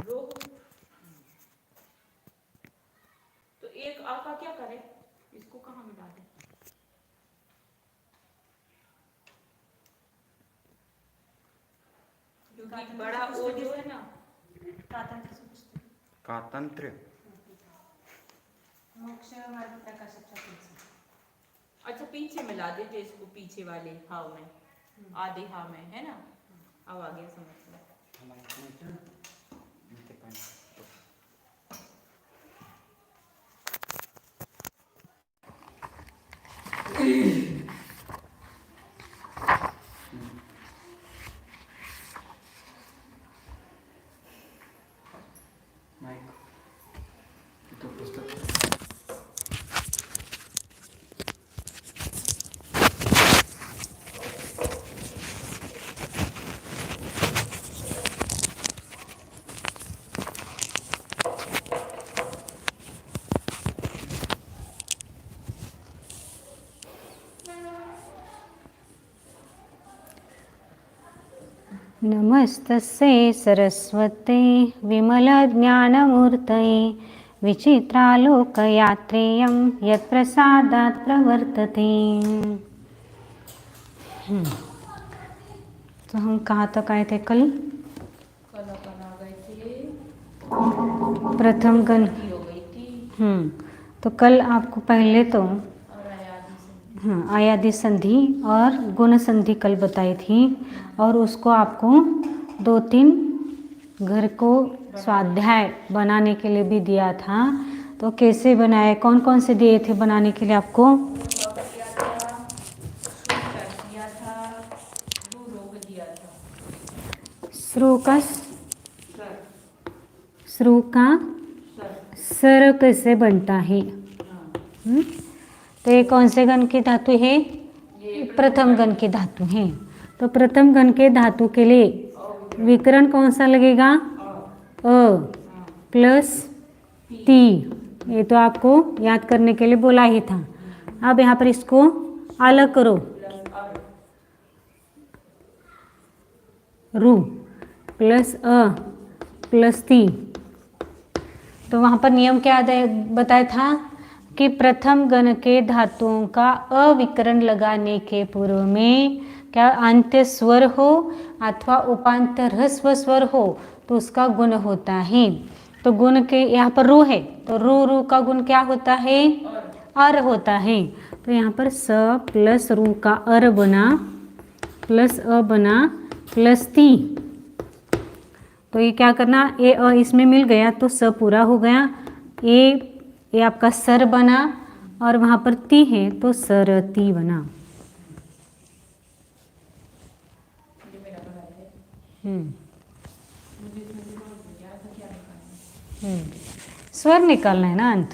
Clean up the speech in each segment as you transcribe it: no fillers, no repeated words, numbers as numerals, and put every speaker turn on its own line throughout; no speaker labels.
रोहू। तो एक आ का क्या करें, इसको कहाँ मिला दें? क्योंकि बड़ा ओ जो है ना,
कातंत्र
मोक्ष मार्ग प्रकाशाच्या पुढचं.
अच्छा पीछे मिला देते इसको, पीछे वाले हाव में, आधे हाव में, है ना? अब आ गया समझ में।
नमस्तस्यै सरस्वते विमलज्ञानमूर्तये विचित्रालोकयात्रेयं यत्प्रसादात् प्रवर्तते। तो हम कहाँ तक आए थे कल?
कल अपन आ गए थे
प्रथम गण
की हो गई थी।
तो कल आपको पहले तो
और आयादी संधि।
हाँ आयादी संधि और गुण संधि कल बताई थी, और उसको आपको 2-3 घर को स्वाध्याय बनाने के लिए भी दिया था। तो कैसे बनाए, कौन कौन से दिए थे बनाने के लिए आपको?
दिया था, दिया था, रोग दिया था।
श्रु का सर कैसे बनता है? तो ये कौन से गण की धातु है? प्रथम गण की धातु है। तो प्रथम गण के धातु के लिए विकरण कौन सा लगेगा? अ प्लस ती। ये तो आपको याद करने के लिए बोला ही था। अब यहाँ पर इसको अलग करो, रू प्लस अ प्लस ती। तो वहाँ पर नियम क्या बताया था कि प्रथम गण के धातुओं का अविकरण लगाने के पूर्व में क्या अंत्य स्वर हो अथवा उपांत ह्रस्व स्वर हो तो उसका गुण होता है। तो गुण के यहाँ पर रू है, तो रू का गुण क्या होता है? अर होता है। तो यहाँ पर स प्लस रू का अर बना, प्लस अ बना, प्लस ती। तो ये क्या करना, ए अ इसमें मिल गया तो स पूरा हो गया। ये आपका सर बना, और वहाँ पर ती है तो सरती बना। स्वर निकालना है ना, अंत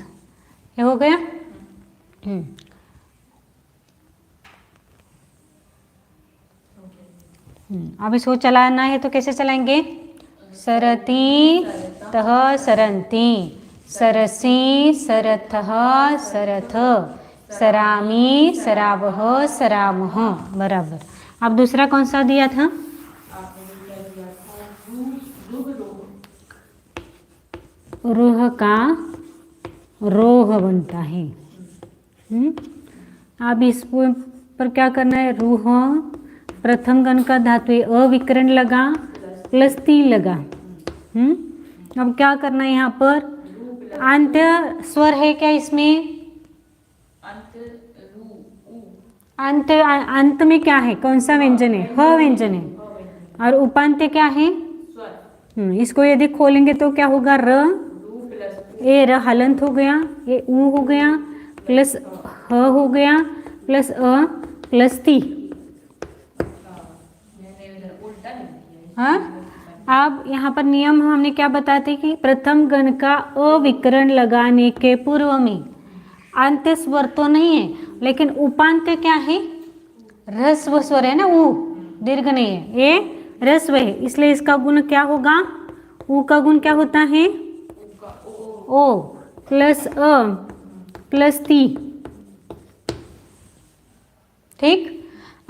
ये हो गया। अब इसको चलाना है तो कैसे चलाएंगे? सरती तह सरंती, सरसी सरथः सरथ, सरामी सरावह सरामह। बराबर। अब दूसरा कौन सा दिया था? रूह का रोह बनता है। अब इस पर क्या करना है? रूह प्रथम गण का धातु अविकरण लगा प्लस ती लगा। अब क्या करना है यहाँ पर? अंत्य स्वर है क्या इसमें? अंत में क्या है, कौन सा व्यंजन है? ह व्यंजन है। और उपांत्य क्या है? इसको यदि खोलेंगे तो क्या होगा? र, ए र हलंत हो गया, ये ऊ हो गया, प्लस ह हो गया, प्लस अ प्लस ती। हाँ, अब यहाँ पर नियम हमने क्या बताते कि प्रथम गण का अविकरण लगाने के पूर्व में अंत्य स्वर तो नहीं है, लेकिन उपांत्य क्या है? ह्रस्व स्वर है ना, ऊ दीर्घ नहीं है, ये ह्रस्व है, इसलिए इसका गुण क्या होगा? ऊ का गुण क्या होता है? ओ प्लस अ प्लस ती। ठीक।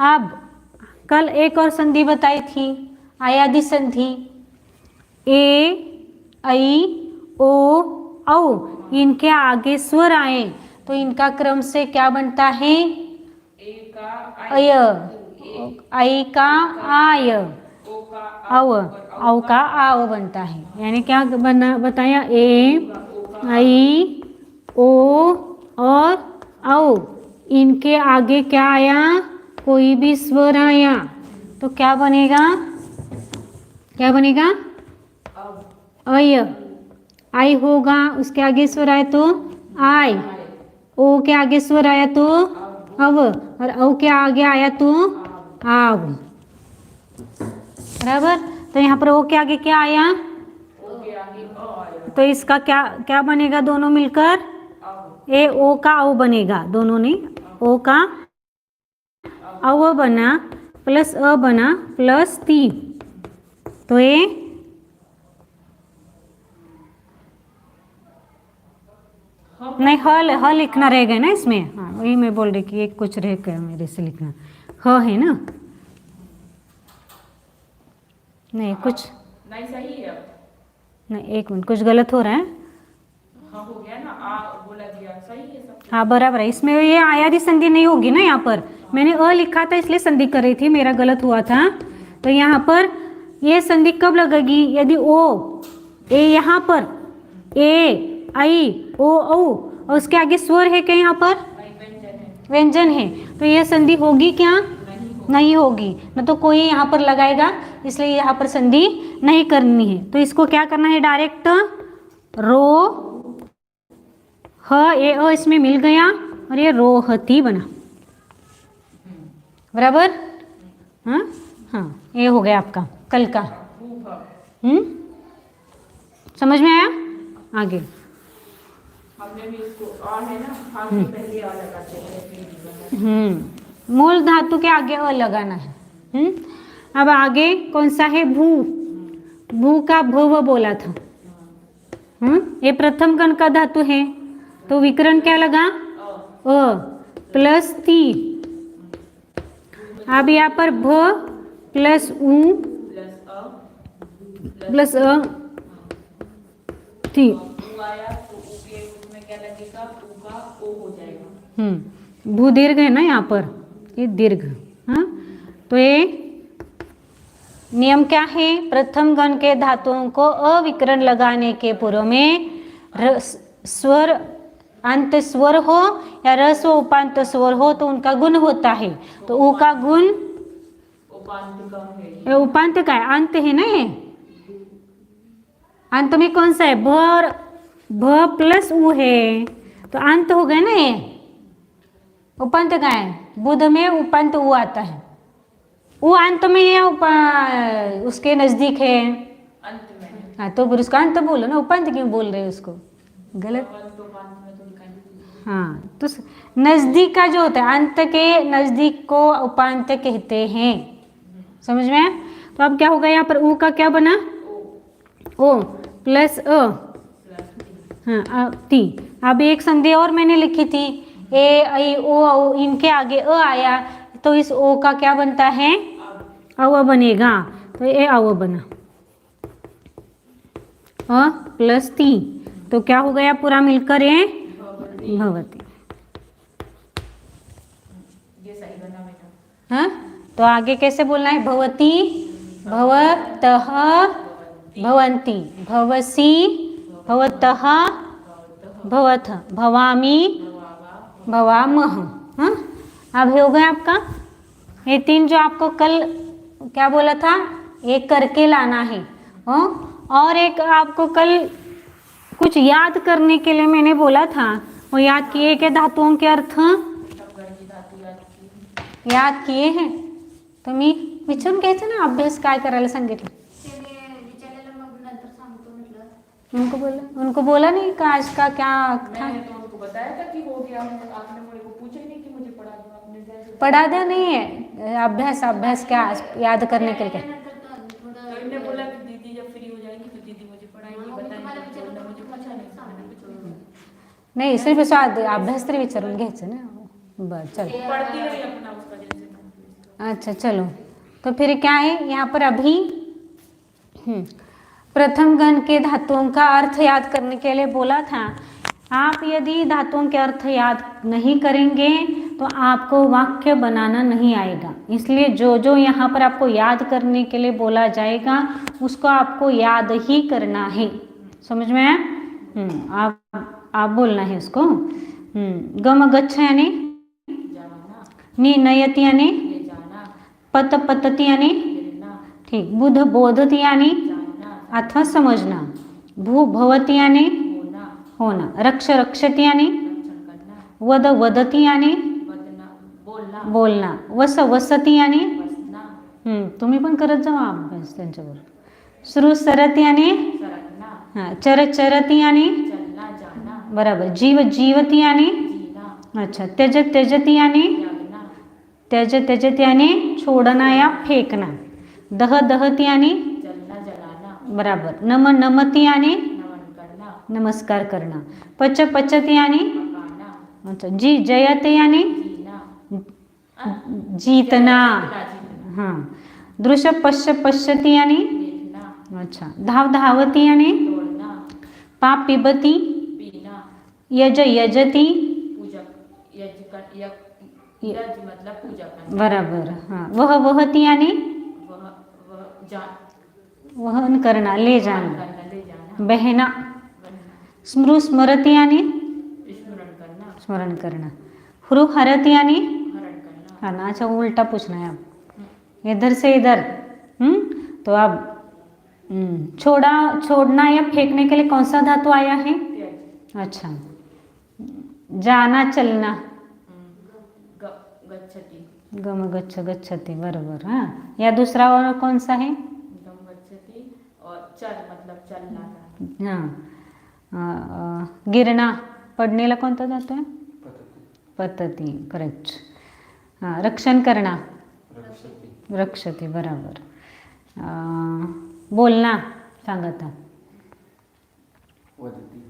अब कल एक और संधि बताई थी, आयादी संधि। ए ऐ ओ औ इनके आगे स्वर आए तो इनका क्रम से क्या बनता है?
ए का
अय, ऐ का आय,
ओ का
अव, औ का आव बनता है। यानी क्या बना बताया? ए ऐ ओ और औ इनके आगे क्या आया? कोई भी स्वर आया तो क्या बनेगा? क्या बनेगा? अय, आई होगा, उसके आगे स्वर आया तो आय, ओ के आगे स्वर आया तो अव, और औ के आगे आया तो आव। बराबर। तो यहाँ पर ओ के आगे क्या आया?
ओ के आगे अ आया,
तो इसका क्या क्या बनेगा? दोनों मिलकर
अब
ए ओ का औ बनेगा। दोनों ने ओ का औ बना प्लस अ बना प्लस ती, तो ये नहीं ह लिखना रहेगा ना इसमें। हाँ वही मैं बोल रही कि एक कुछ रह गया मेरे से लिखना। ह है ना? नहीं कुछ
नहीं सही है। अब
नहीं, एक मिनट, कुछ गलत हो रहा है।
हाँ हो गया ना, आ बोला दिया सही है सब।
हाँ बराबर है। इसमें ये आयादी संधि नहीं होगी ना। यहाँ पर मैंने अ लिखा था इसलिए संधि कर रही थी, मेरा गलत हुआ था। तो यहाँ पर ये संधि कब लगेगी? यदि ओ ए यहाँ पर ए आई ओ औ और उसके आगे स्वर है क्या? यहाँ पर व्यंजन है, तो ये संधि होगी क्या? नहीं होगी न, तो कोई यहाँ पर लगाएगा, इसलिए यहाँ पर संधि नहीं करनी है। तो इसको क्या करना है? डायरेक्ट रो ह ए अ इसमें मिल गया और ये रोहती बना। बराबर। हाँ हाँ, ये हो गया आपका कल का। समझ में आया? आगे
हमने भी इसको आ है ना, हाँ के पहले आ लगाते हैं।
मूल धातु के आगे अ लगाना है। अब आगे कौन सा है? भू। भू का भव बोला था। ये प्रथम गण का धातु है, तो विकरण क्या लगा? अ प्लस ती। अब यहाँ पर भ प्लस उ प्लस अ ती।
ऊ आया तो ऊ के उसमें क्या लगेगा? ऊ का ओ हो जाएगा।
भू दीर्घ है ना यहाँ पर, ये दीर्घ। हाँ, तो ये नियम क्या है? प्रथम गण के धातुओं को अविकरण लगाने के पूर्व में स्वर अंत स्वर हो या रस्व उपांत स्वर हो तो उनका गुण होता है। तो ऊ का गुण
उपांत का है,
ये उपांत का है, अंत है ना। ये अंत में कौन सा है? भ और भ प्लस उ है, तो अंत हो गया ना। ये उपांत का है। बुध में उपांत उ आता है, वो अंत में है उसके नजदीक है
अंत में।
हाँ, तो फिर उसका अंत बोलो ना, उपांत क्यों बोल रहे हो उसको? गलत। हाँ, तो नजदीक का जो होता है, अंत के नजदीक को उपांत कहते हैं। समझ में आया? तो अब क्या होगा? यहाँ पर ऊ का क्या बना? ओ प्लस अ, हाँ ती। अब एक संधि और मैंने लिखी थी, ए ऐ ओ औ इनके आगे अ आया तो इस ओ का क्या बनता है? अव बनेगा। तो ये अव बना, अ प्लस ती, तो क्या हो गया पूरा मिलकर? ये भवती।
ये सही बना बेटा।
हाँ, तो आगे कैसे बोलना है? भवती, भवतः, भवन्ति, भवसि, भवतः, भवथ, भवामि, भवामः। हाँ, अब हो गया आपका ये तीन जो आपको कल क्या बोला था? एक करके लाना है। और एक आपको कल कुछ याद करने के लिए मैंने बोला था, वो याद किए के धातुओं के अर्थ याद किए हैं तुम्ही? विचारून घ्यायचं ना, अभ्यास काय करायला सांगितलं? उनको बोला नहीं का आज का क्या था?
मैंने तो उनको बताया था कि हो गया है, आपने मुझे को पूछा ही नहीं कि मुझे पढ़ा दो। आपने
पढ़ा दिया नहीं है, अभ्यास क्या याद करने के लिए?
तो इन्होंने बोला कि दीदी जब फ्री हो जाएगी तो दीदी मुझे पढ़ाएगी, बताएगी। तो मुझे पूछा
नाही, सिर्फ स्वाद अभ्यास तरी विचारून घ्यायचं ना। बरं चल,
पढ़ती रही अपना उसका जैसे।
अच्छा चलो, तो फिर क्या है यहाँ पर अभी प्रथम गण के धातुओं का अर्थ याद करने के लिए बोला था। आप यदि धातुओं के अर्थ याद नहीं करेंगे तो आपको वाक्य बनाना नहीं आएगा। इसलिए जो जो यहाँ पर आपको याद करने के लिए बोला जाएगा उसको आपको याद ही करना है। समझ में आया? आप बोलना है उसको। गम गच्छ यानी
जाना,
नि नयति यानी
ले जाना,
पत पतति यानी
गिरना,
ठीक, बुध बोधति यानी
जानना,
अथवा समझना, भू भवति यानी
होना,
होना, रक्ष रक्षति यानी
रक्षण करना,
वद वदति यानी
वदना, बोलना,
बोलना, वस वसति यानी
बसना,
तुम्ही पण करत जावा अभ्यास त्यांच्यावर। श्रु सरति यानी
सरकना,
हाँ, चर चरति यानी
चलना, जाना,
बराबर, जीव जीवति यानी
जीना,
अच्छा, त्यज त्यजति यानी
त्यागना,
त्यज त्यजति यानी छोड़ना या फेंकना, दह दहति यानी
जलना, जलाना,
बराबर, नम नमति यानी
नमन करना,
नमस्कार करना, पच पचति यानी
पकाना,
अच्छा, जी जयते यानी
जीना,
जीतना,
जीतना,
हाँ, दृश्य पश्य पश्यति यानी
देखना,
अच्छा, धाव धावति यानी
दौड़ना,
पाप पिबति,
पीना,
यज यजति
पूजा, यज मतलब पूजा करना,
बराबर, हाँ, वह वहति यानी
वह जान,
वहन करना, ले जाना,
करना, ले जाना,
बहना,
बनना,
स्मृ स्मरति यानी
स्मरण करना,
स्मरण करना, ह्रु हरति यानी
हरण करना,
हाँ ना। अच्छा, उल्टा पूछना है आप, इधर से इधर। तो अब छोड़ना या फेंकने के लिए कौन सा धातु आया है?
त्यज,
अच्छा, जाना चलना,
गच्छति,
गम गच्छ गच्छति, बरोबर। हाँ, या दूसरा और कौन सा है?
गम गच्छति और चल मतलब चलना,
हाँ, गिरना, पडणेला कोणता धातु है? पतती, करेक्ट। हाँ, रक्षण करना, रक्षति, बराबर। बोलना सांगता,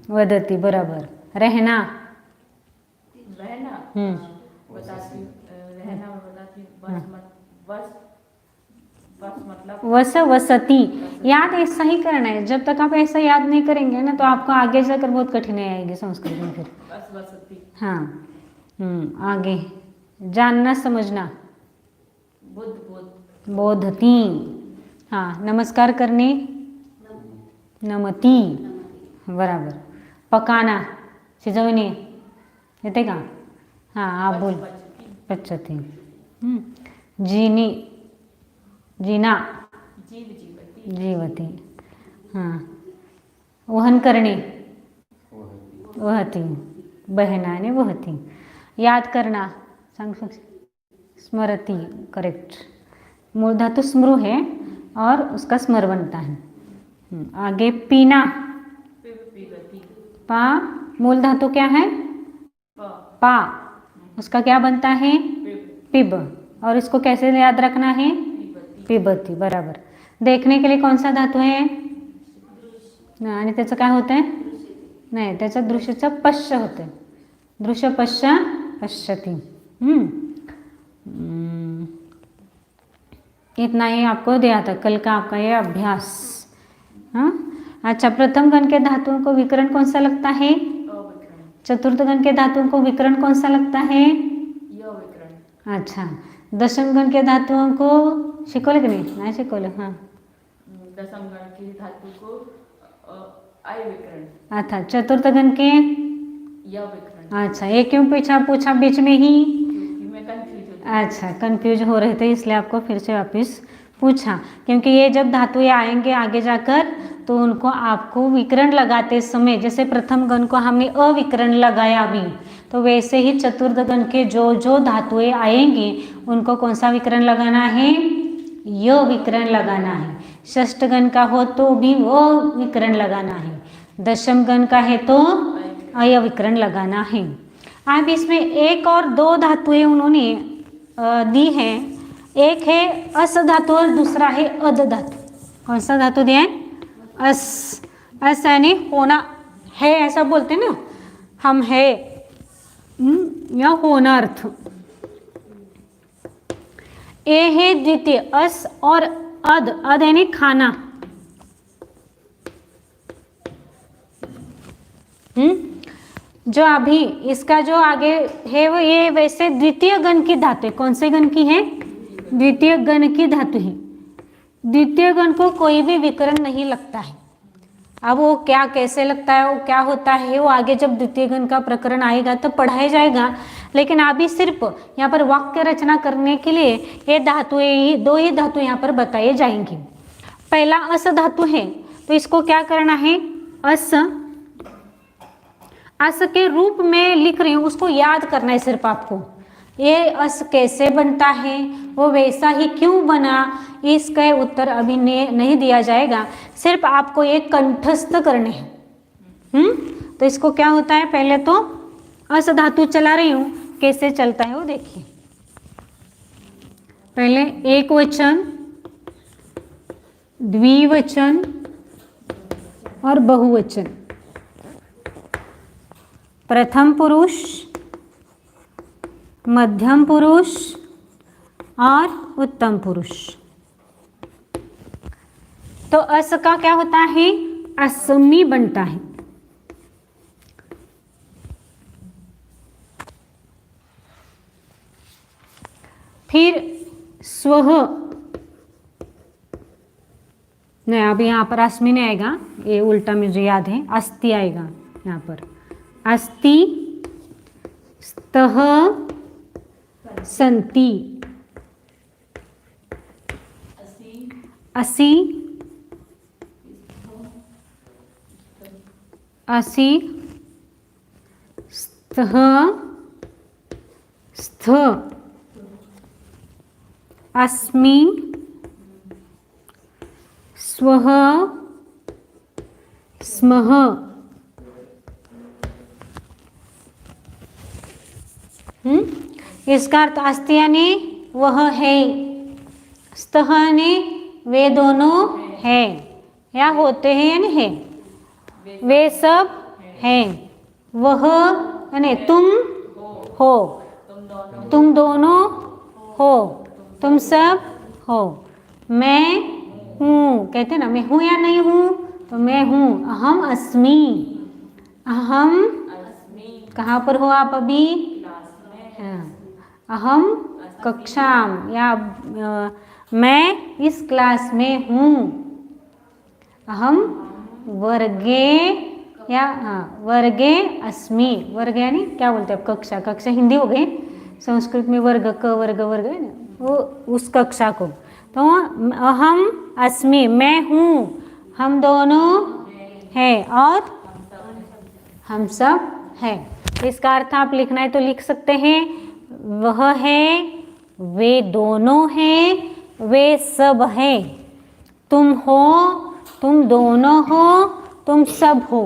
वदती, बराबर। रहना,
रहना, बताती, रहना बताती, बस मतलब
वस वसती, याद ऐसा ही करना है। जब तक आप ऐसा याद नहीं करेंगे ना तो आपको आगे जाकर बहुत कठिनाई आएगी संस्कृत में फिर।
बस वसती,
हाँ, आगे जानना समझना,
बुद्ध,
बोधती, हाँ, नमस्कार करने, नमती, बराबर। पकाना, शिजवणे, येते का? हाँ, आप बोल, पचती, जीनी, जीना, जीवती, हाँ, वहन करणे, वहती, बहनाने वहती, याद करना, सांग स्मरती, करेक्ट। मूल धातु स्मृ है और उसका स्मर बनता है। आगे पीना, पा, मूल धातु क्या है? पा, उसका क्या बनता है? पिब, और इसको कैसे याद रखना है? पिबती, बराबर। देखने के लिए कौन सा धातु है? आणि त्याचं काय होतं? नाही, त्याचं दृश्यचं पश्य होते, दृश्य पश्य पश्यती। इतना ही आपको दिया था कल का आपका ये अभ्यास। हाँ, अच्छा, प्रथम गण के धातुओं को विकरण कौन सा लगता है? चतुर्थ गण के धातुओं को विकरण कौन सा लगता है? अच्छा, दशम गण के धातुओं को शिकवले की नहीं शिकवले? हाँ,
दशम गण के धातु को आय विकरण।
अच्छा, चतुर्थ गण के
य विकरण।
अच्छा, ये क्यों पूछा बीच में ही?
क्योंकि मैं कंफ्यूज हो,
अच्छा, कंफ्यूज हो रहे थे इसलिए आपको फिर से वापस पूछा, क्योंकि ये जब धातुएं आएंगे आगे जाकर तो उनको आपको विकरण लगाते समय, जैसे प्रथम गण को हमने अविकरण लगाया अभी, तो वैसे ही चतुर्थ गण के जो जो धातुएं आएंगे उनको कौन सा विकरण लगाना है? य विकरण लगाना है। षष्ठ गण का हो तो भी वो विकरण लगाना है, दशम गण का है तो अय विकरण लगाना है। अब इसमें एक और दो धातुएं उन्होंने दी है, एक है अस धातु और दूसरा है अद धातु। कौन सा धातु दिया है? अस, अस यानी होना है, ऐसा बोलते ना हम है, या होना अर्थ। ए है द्वितीय, अस और अद, अद यानी खाना, जो अभी इसका जो आगे है वो ये वैसे द्वितीय गण की धातु है। कौन से गण की है? द्वितीय गण की धातु है। द्वितीय गण को कोई भी विकरण नहीं लगता है। अब वो क्या कैसे लगता है, वो क्या होता है, वो आगे जब द्वितीय गण का प्रकरण आएगा तो पढ़ाया जाएगा। लेकिन अभी सिर्फ यहाँ पर वाक्य रचना करने के लिए ये धातुएं ही, दो ही धातु यहाँ पर बताए जाएंगी। पहला अस धातु है, तो इसको क्या करना है? अस के रूप में लिख रही हूँ, उसको याद करना है सिर्फ आपको। ये अस कैसे बनता है, वो वैसा ही क्यों बना, इसका उत्तर अभी नहीं दिया जाएगा, सिर्फ आपको ये कंठस्थ करने हैं। तो इसको क्या होता है, पहले तो अस धातु चला रही हूँ, कैसे चलता है वो देखिए। पहले एक वचन, द्विवचन और बहुवचन। प्रथम पुरुष, मध्यम पुरुष और उत्तम पुरुष। तो अस का क्या होता है? अस्मि बनता है। फिर स्वह, नहीं अभी यहाँ पर अस्मि नहीं आएगा, ये उल्टा मुझे याद है, अस्ति आएगा यहाँ पर। अस्ति, स्तः, संति, असि, असि, स्तः, स्थ, अस्मि, स्वः, स्मः। इसका अर्थ अस्ति यानी वह है, स्तः यानी वे दोनों है या होते हैं यानी है, वे सब हैं। वह यानी तुम हो, तुम दोनों हो, तुम सब हो। मैं हूँ, कहते हैं ना मैं हूँ या नहीं हूँ, तो मैं हूँ। अहम अस्मि, अहम कहाँ पर हो आप अभी? अहम कक्षाम, या मैं इस क्लास में हूँ। अहम वर्गे या वर्गे अस्मि। वर्ग यानी क्या बोलते हैं आप? कक्षा। कक्षा हिंदी हो गई, संस्कृत में वर्ग, क वर्ग, वर्ग है ना, वो उस कक्षा को। तो अहम अस्मि, मैं हूँ, हम दोनों हैं और हम सब हैं। इसका अर्थ आप लिखना है तो लिख सकते हैं, वह है, वे दोनों हैं, वे सब हैं। तुम हो, तुम दोनों हो, तुम सब हो।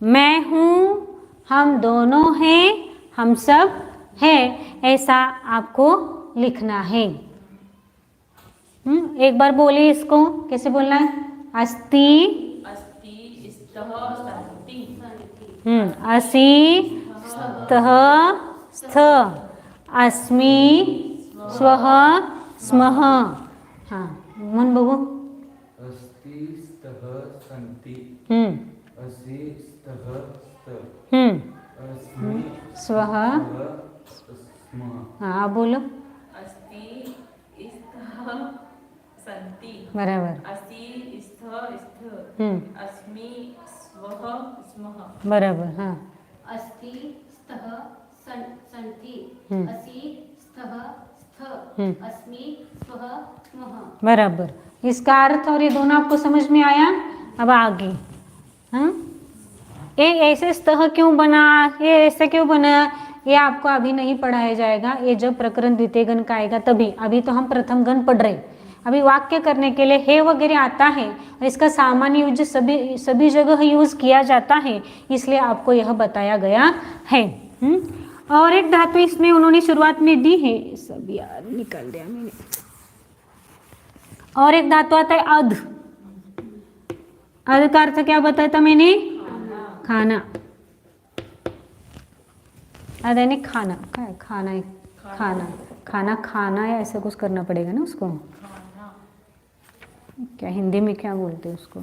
मैं हूँ, हम दोनों हैं, हम सब हैं। ऐसा आपको लिखना है। एक बार बोलिए इसको, कैसे बोलना है? अस्ति,
अस्ति, स्तः, संति।
असि, स्तः, स्थ, अस्मि, स्वः, स्मः। हाँ मन बबू।
अस्ति, स्तः, संति। असि, स्तः, स्त। अस्मि,
स्वः,
स्मः।
हाँ आप बोलो।
अस्ति, स्तः, संति।
बराबर।
असि, स्तः, स्थ। अस्मि, स्वः, स्मः।
बराबर। हाँ
अस्ति, स्तः, संति। असि, स्तः, स्थ। अस्मि, स्वः, स्मः।
बराबर। इसका अर्थ और ये दोनों आपको समझ में आया? अब आगे ये ऐसे स्तः क्यों बना, ये ऐसे क्यों बना, ये आपको अभी नहीं पढ़ाया जाएगा। ये जब प्रकरण द्वितीय गण का आएगा तभी। अभी तो हम प्रथम गण पढ़ रहे। अभी वाक्य करने के लिए हे वगैरह आता है और इसका सामान्य यूज सभी जगह यूज किया जाता है, इसलिए आपको यह बताया गया है। और एक धातु इसमें उन्होंने शुरुआत में दी है, सब यार निकाल दिया मैंने। और एक धातु आता है अध। अध का अर्थ क्या बताया था मैंने? खाना। अध यानी खाना। क्या है? खाना है, खाना, खाना, खाना है, ऐसा कुछ करना पड़ेगा ना उसको। क्या हिंदी में क्या बोलते हैं उसको?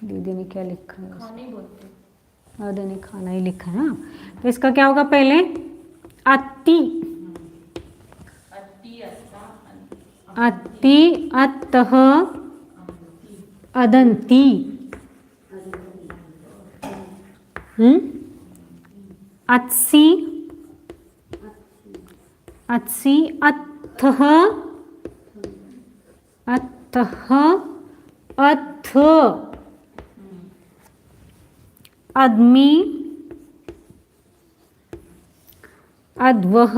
दीदी ने क्या लिखा है?
खाने बोलते।
अद ने खाना ही लिखा है ना, तो इसका क्या होगा पहले अति,
अति अस्ता
अति अतः अदंती, अत्सी अत्सी अथः अथः अथ, अद्मी अद्वः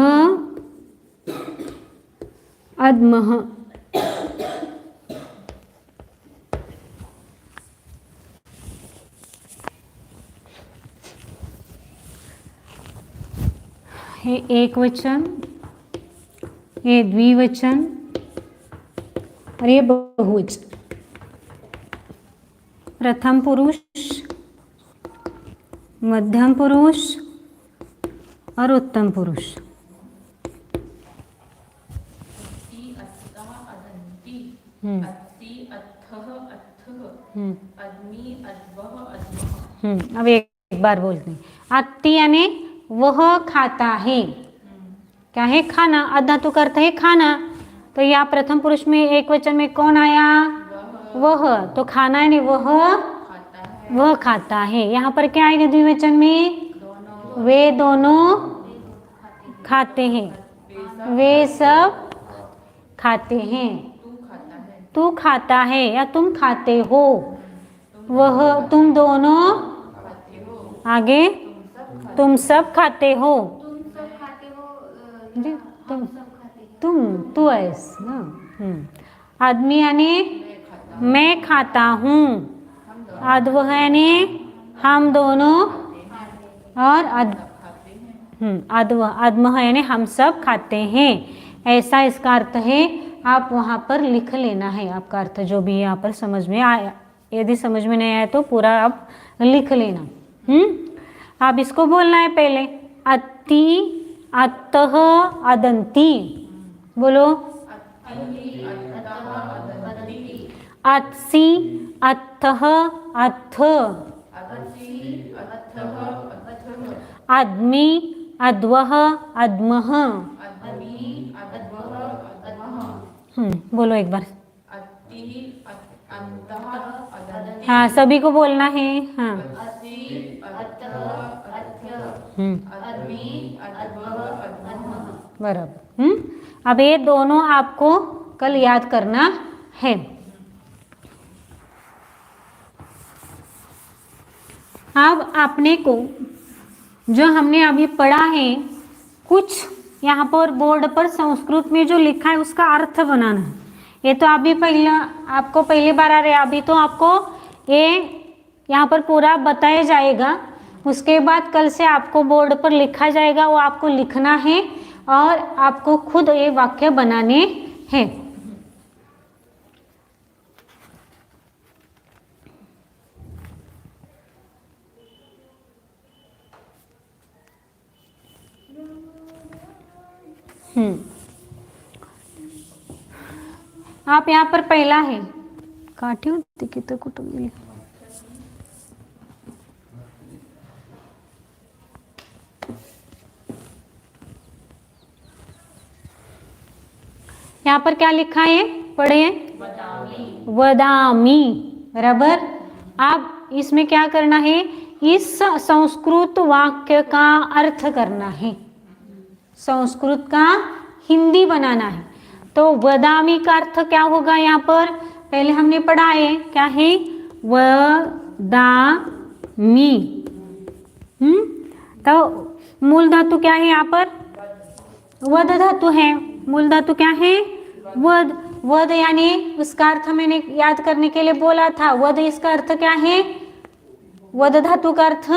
अद्मः। हे एक वचन, ये द्विवचन और ये बहुवचन। प्रथम पुरुष, मध्यम पुरुष और उत्तम पुरुष।
अति अस्ता अदंती, अति अथः अथः, अद्मी अद्वः अद्मः।
अब एक बार बोलते हैं। अति यानी वह खाता है, क्या है? खाना। अधातु का अर्थ है खाना। तो यहाँ प्रथम पुरुष में एक वचन में कौन आया? वह। तो खाना यानी वह
खाता है,
वह खाता है। यहाँ पर क्या आएगा द्विवचन में?
दोनों
वे दोनों खाते हैं, वे सब खाते हैं।
तू खाता है,
तू खाता है या तुम खाते हो, वह तुम दोनों
खाते हो,
आगे तुम सब खाते हो।
तुम सब खाते हो,
जी, तुम
सब खाते हैं।
तू ऐसा ना। आदमी यानी मैं खाता हूँ, अद्वह यानी हम दोनों, और अद्मह यानी हम सब खाते हैं। ऐसा इसका अर्थ है। आप वहाँ पर लिख लेना है आपका अर्थ जो भी यहाँ पर समझ में आया। यदि समझ में नहीं आया तो पूरा आप लिख लेना। आप इसको बोलना है पहले। अति अतः अदंती, बोलो। अत्सी अथः अथ, अद्मी अद्वः अद्मः। बोलो एक बार। हाँ, सभी को बोलना है। हाँ, बराबर। अब ये दोनों आपको कल याद करना है। अब आपने को जो हमने अभी पढ़ा है, कुछ यहाँ पर बोर्ड पर संस्कृत में जो लिखा है उसका अर्थ बनाना है। ये तो अभी आपको पहली बार आ रहे हैं, अभी तो आपको ये यहाँ पर पूरा बताया जाएगा। उसके बाद कल से आपको बोर्ड पर लिखा जाएगा, वो आपको लिखना है और आपको खुद ये वाक्य बनाने हैं। आप यहाँ पर पहला है काठी होती किती कुठं गेली? यहाँ पर क्या लिखा है? पढ़े। वदामी, बराबर। अब इसमें क्या करना है? इस संस्कृत वाक्य का अर्थ करना है, संस्कृत का हिंदी बनाना है। तो वदामी का अर्थ क्या होगा? यहाँ पर पहले हमने पढ़ा है, क्या है? वदामी। तो मूल धातु क्या है यहाँ पर? वद धातु है। मूल धातु क्या है? वद। वद यानी उसका अर्थ मैंने याद करने के लिए बोला था। वद इसका अर्थ क्या है? वद धातु का अर्थ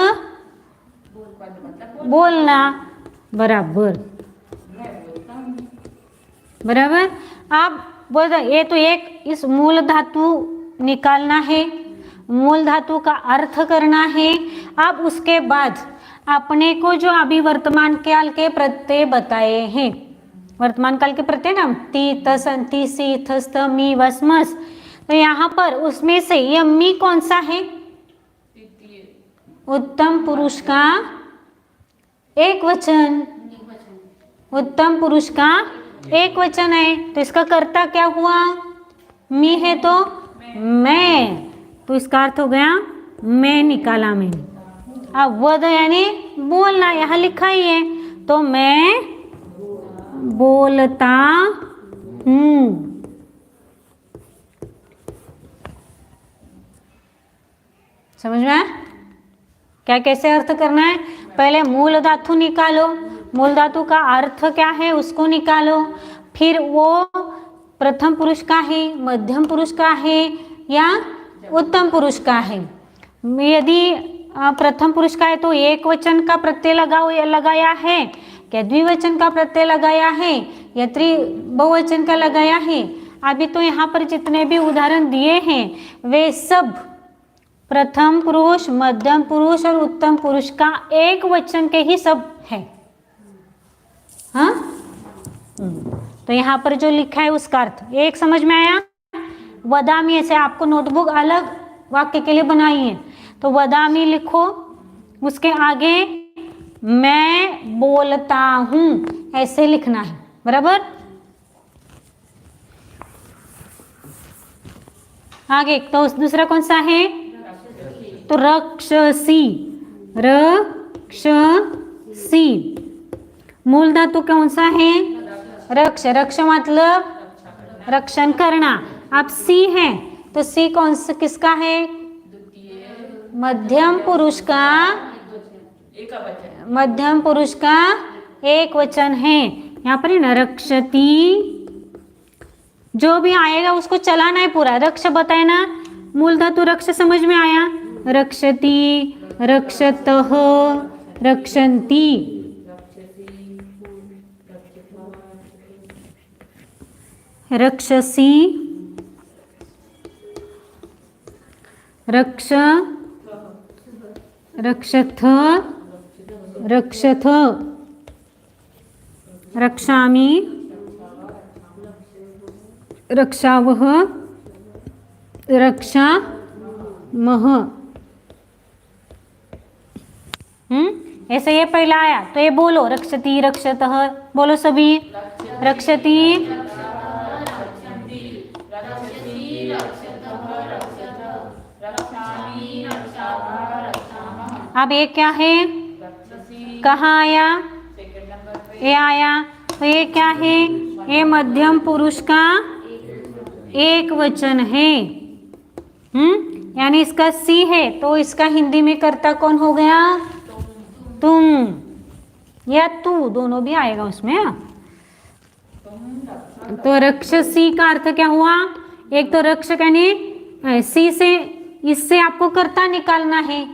बोलना, बराबर बराबर। अब बोल, ये तो एक इस मूल धातु निकालना है, मूल धातु का अर्थ करना है। अब उसके बाद अपने को जो अभी वर्तमान काल के प्रत्यय बताए हैं, वर्तमान काल के प्रत्यय ना, ती तसन ती सी थस्त मी वस्मस, तो यहाँ पर उसमें से यह मी कौन सा है? उत्तम पुरुष का एक वचन, उत्तम पुरुष का एक वचन है, तो इसका कर्ता क्या हुआ? मी है तो मैं, तो इसका अर्थ हो गया मैं निकाला मैंने। अब वद यानी बोलना, यहां लिखा ही है, तो मैं बोलता हूं। समझ में आया? क्या कैसे अर्थ करना है? पहले मूल धातु निकालो, मूल धातु का अर्थ क्या है उसको निकालो, फिर वो प्रथम पुरुष का है, मध्यम पुरुष का है या उत्तम पुरुष का है। यदि प्रथम पुरुष का है तो एक वचन का प्रत्यय लगाया है, क्या द्विवचन का प्रत्यय लगाया है या बहुवचन का लगाया है। अभी तो यहाँ पर जितने भी उदाहरण दिए हैं वे सब प्रथम पुरुष, मध्यम पुरुष और उत्तम पुरुष का एक वचन के ही सब है। हाँ, तो यहाँ पर जो लिखा है उसका अर्थ एक समझ में आया? वदामी, ऐसे आपको नोटबुक अलग वाक्य के लिए बनाई है, तो वदामी लिखो, उसके आगे मैं बोलता हूं, ऐसे लिखना है, बराबर। आगे तो दूसरा कौन सा है? तो रक्षसी, रक्षसी। मूल धातु कौन सा है? रक्ष, रक्ष मतलब रक्षण करना। अब सी है तो सी कौन सा किसका है? मध्यम पुरुष का, मध्यम पुरुष का एक वचन है। यहाँ पर न रक्षती, जो भी आएगा उसको चलाना है पूरा। रक्ष बताए ना, मूल धातु रक्ष समझ में आया? रक्षती, रक्षतः, रक्षन्ति। रक्षसी, रक्ष, रक्षथ, रक्षथ, रक्षामि, रक्षावः, रक्षामः। ऐसे ये पहला आया तो ये बोलो, रक्षति, रक्षतः, बोलो सभी। रक्षति, अब ये क्या है? कहाँ आया? ये आया, तो ये क्या है? ये मध्यम पुरुष का एक वचन है। यानी इसका सी है तो इसका हिंदी में कर्ता कौन हो गया? तुम या तू, दोनों भी आएगा उसमें। तो रक्षसी का अर्थ क्या हुआ? एक तो रक्षक यानी सी से, इससे आपको कर्ता निकालना है।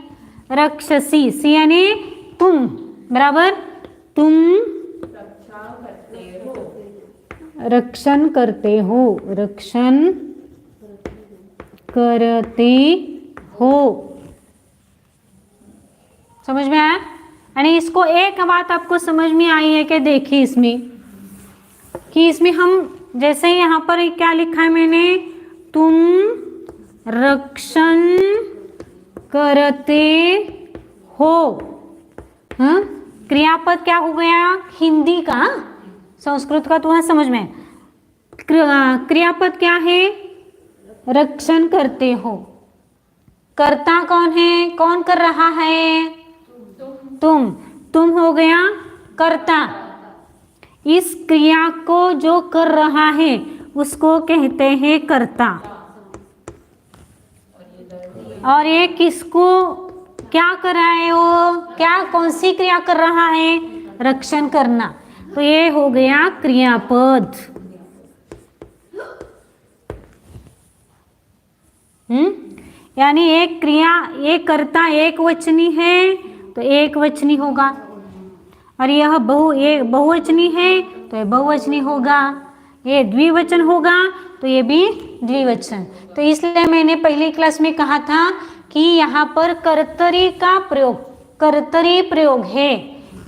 रक्षसी, सी यानी तुम, बराबर। तुम रक्षण करते हो, रक्षण करते हो। समझ में आया? यानी इसको एक बात आपको समझ में आई है कि देखिए इसमें कि इसमें हम जैसे यहाँ पर क्या लिखा है मैंने, तुम रक्षण करते हो। हाँ, क्रियापद क्या हो गया? हिंदी का, संस्कृत का तो समझ में। क्रियापद क्या है? रक्षण करते हो। कर्ता कौन है? कौन कर रहा है? तुम। तुम हो गया कर्ता। इस क्रिया को जो कर रहा है उसको कहते हैं कर्ता। और ये किसको क्या कर रहा है? वो क्या, कौन सी क्रिया कर रहा है? रक्षण करना। तो ये हो गया क्रियापद। यानी एक क्रिया, एक कर्ता एक वचनी है तो एक वचनी होगा, और यह बहुवचनी है तो ये बहुवचनी होगा। ये द्विवचन होगा तो ये भी द्विवचन। तो इसलिए मैंने पहली क्लास में कहा था कि यहाँ पर कर्तरी का प्रयोग, कर्तरी प्रयोग है।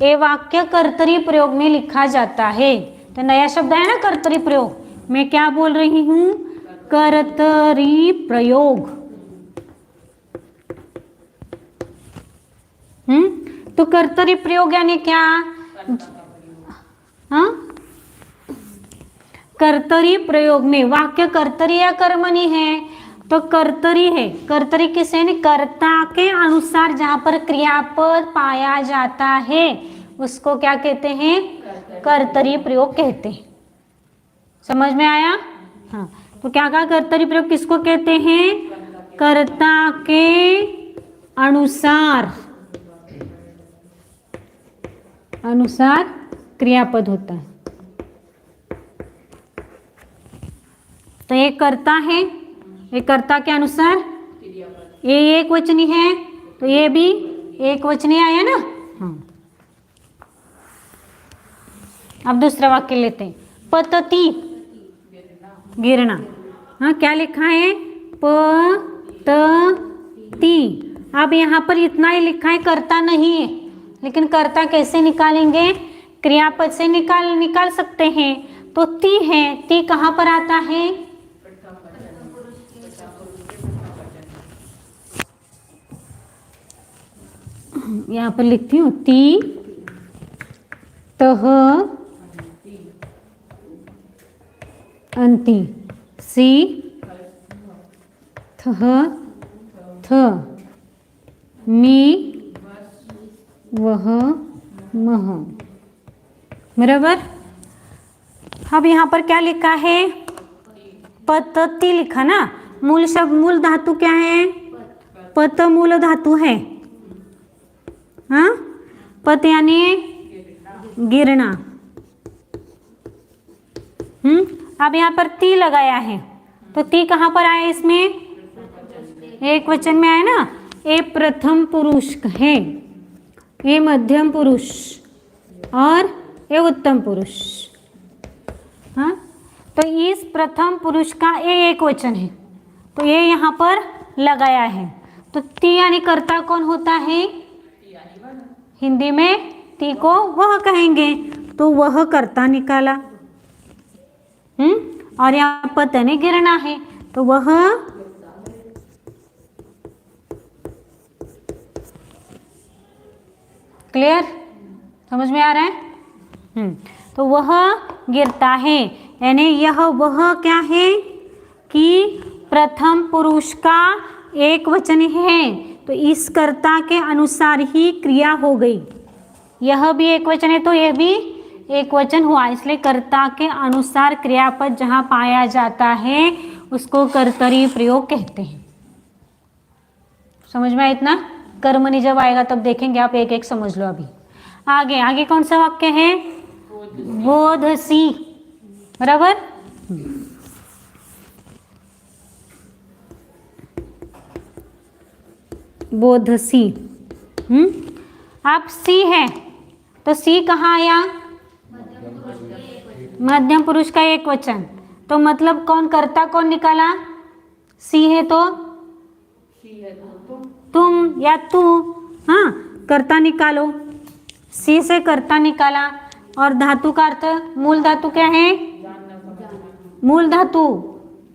ये वाक्य कर्तरी प्रयोग में लिखा जाता है। तो नया शब्द है ना कर्तरी प्रयोग। मैं क्या बोल रही हूँ? कर्तरी प्रयोग। तो कर्तरी प्रयोग यानी क्या? हाँ, कर्तरी प्रयोग में वाक्य कर्तरी या कर्मणी है, तो कर्तरी है। कर्तरी किसे ने? कर्ता के अनुसार जहां पर क्रियापद पाया जाता है उसको क्या कहते हैं? कर्तरी प्रयोग कहते हैं। समझ में आया? हाँ, तो क्या कहा? कर्तरी प्रयोग किसको कहते हैं? कर्ता के अनुसार क्रियापद होता है। तो ये कर्ता है, ये कर्ता के अनुसार, ये एक वचनी है तो ये भी एक वचनी आया ना। हाँ, अब दूसरा वाक्य लेते हैं। पतति, गिरना। हाँ, क्या लिखा है? पतति। अब यहाँ पर इतना ही लिखा है, कर्ता नहीं है, लेकिन कर्ता कैसे निकालेंगे? क्रियापद से निकाल सकते हैं। तो ती है, ती कहाँ पर आता है? यहाँ पर लिखती हूँ, ती तह अंति, सी थह थ, मी वह मह। बराबर। अब यहाँ पर क्या लिखा है? पतति लिखा ना। मूल शब्द, मूल धातु क्या है? पत मूल धातु है। हाँ, पत यानी गिरना। अब यहाँ पर ती लगाया है, तो ती कहाँ पर आया? इसमें एक वचन में आया ना। ये प्रथम पुरुष है, ये मध्यम पुरुष और ये उत्तम पुरुष। हाँ, तो इस प्रथम पुरुष का ये एक वचन है, तो ये यहाँ पर लगाया है। तो ती यानी कर्ता कौन होता है? हिंदी में ती को वह कहेंगे, तो वह कर्ता निकाला। और यहाँ पत यानी गिरना है, तो वह क्लियर? समझ में आ रहा है? तो वह गिरता है, यानी यह वह क्या है कि प्रथम पुरुष का एक वचन है, तो इस कर्ता के अनुसार ही क्रिया हो गई। यह भी एक वचन है तो यह भी एक वचन हुआ, इसलिए कर्ता के अनुसार क्रियापद जहां पाया जाता है उसको कर्तरी प्रयोग कहते हैं। समझ में आया इतना? कर्मणि जब आएगा तब देखेंगे, आप एक एक समझ लो। अभी आगे कौन सा वाक्य है? बोधसी। बराबर। बोधसी। अब सी है, तो सी कहाँ आया? मध्यम पुरुष का एक वचन, तो मतलब कौन कर्ता कौन निकाला? सी है तो तुम या तू। हाँ, कर्ता निकालो। सी से कर्ता निकाला। और धातु का अर्थ, मूल धातु क्या है? मूल धातु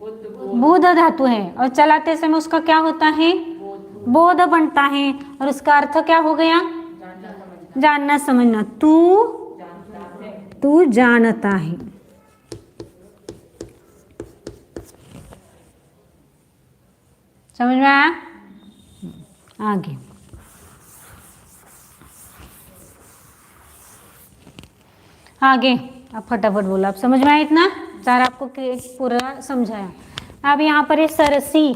बोध धातु है, और चलाते समय उसका क्या होता है? बोध बनता है, और उसका अर्थ क्या हो गया? जानना समझना। तू जानता है। समझ में आया? आगे अब फटाफट बोलो। आप समझ में आया इतना? चार आपको पूरा समझाया। अब यहाँ पर है सरसी।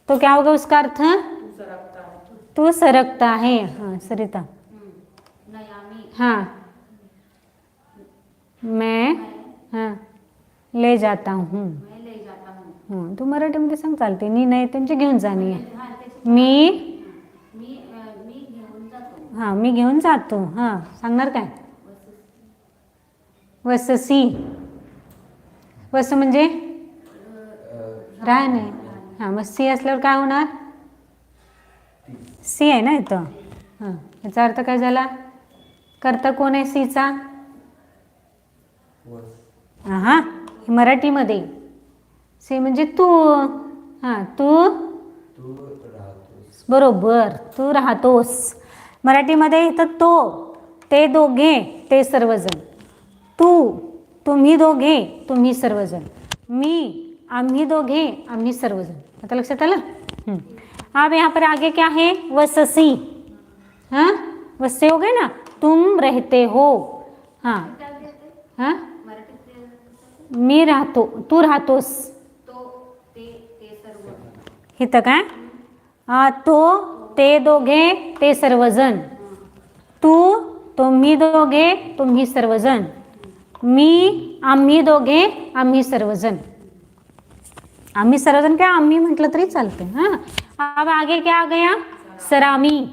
तो क्या होगा उसका अर्थ? तू सरकता है। हाँ सरिता। हाँ, मैं ले जाता हूँ। तू मराठीमध्ये सांग चालते. नाही त्यांची घेऊन जाणे. मी घेऊन जातो. हां, सांगणार काय? वससी. वस म्हणजे राहणे. हां, मग सी असल्यावर काय होणार? सी आहे ना इथं. हां, याचा अर्थ काय झाला? कर्ता कोण आहे सीचा? हां, मराठीमध्ये सी म्हणजे तू. हां, तू बरोबर, तू राहतोस. मराठीमध्ये इथं तो, ते दोघे, ते सर्वजण. तू, तुम्ही दोघे, तुम्ही सर्वजण. मी, आम्ही दोघे, आम्ही सर्वजण. आता लक्षात आलं. अब यहाँ पर आगे क्या है, वससी. हाँ, वससे हो गए ना, तुम रहते हो. हाँ
क्या देते?
हाँ,
मराठीत ते-
मी राहतो, तू राहतोस.
तो ते सर्व.
इथं काय, तो, ते दोघे, ते सर्वजण. तू, तुम्ही दोघे, तुम्ही सर्वजण. मी, आम्ही दोघे, आम्ही सर्वजण. आम्ही सर्वजण क्या, आम्ही म्हटलं तरी चालते. हाँ, अब आगे क्या आ गया, सरामी.